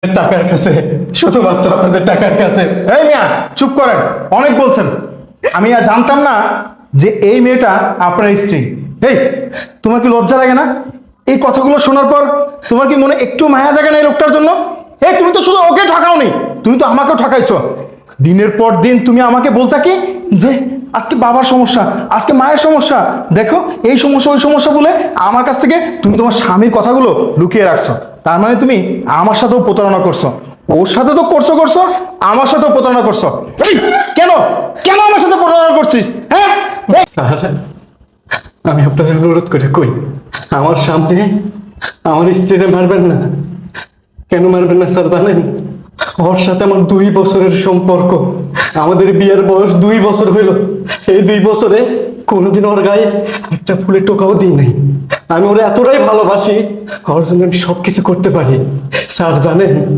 টাকার কাছে, শুধুমাত্র আপনাদের টাকার কাছে। এই মিয়া চুপ করেন, অনেক বলছেন। আমি আর জানতাম না যে এই মেয়েটা আপনার স্ত্রী। এই তোমার কি লজ্জা লাগে না? এই কথাগুলো শোনার পর তোমার কি মনে একটু মায়া জাগে না এই লোকটার জন্য? এই তুমি তো শুধু ওকে ঠকাওনি, তুমি তো আমাকেও ঠকাইছো। দিনের পর দিন তুমি আমাকে বলতা কি যে আজকে বাবার সমস্যা, আজকে মায়ের সমস্যা, দেখো এই সমস্যা ওই সমস্যা বলে আমার কাছ থেকে তুমি তোমার স্বামীর কথাগুলো লুকিয়ে রাখছো। তার মানে তুমি আমার সাথেও প্রতারণা করছো। ওর সাথে তো করছো করছো, আমার সাথেও প্রতারণা করছো। এই কেন কেন আমার সাথে প্রতারণা করছিস? হ্যাঁ স্যার, আমি আপনার অনুরোধ করে কই, আমার সামনে আমার স্ত্রীরে মারবেন না। কেন মারবেন না স্যার জানেন? ওর সাথে আমার 2 বছরের সম্পর্ক। আমাদের বিয়ের বয়স 2 বছর হইল। এই 2 বছরে কোনোদিন ওর গায়ে একটা ফুলের টোকাও দিই নাই। আমি ওরা এতটাই ভালোবাসি, ওর জন্য আমি সবকিছু করতে পারি স্যার জানেন।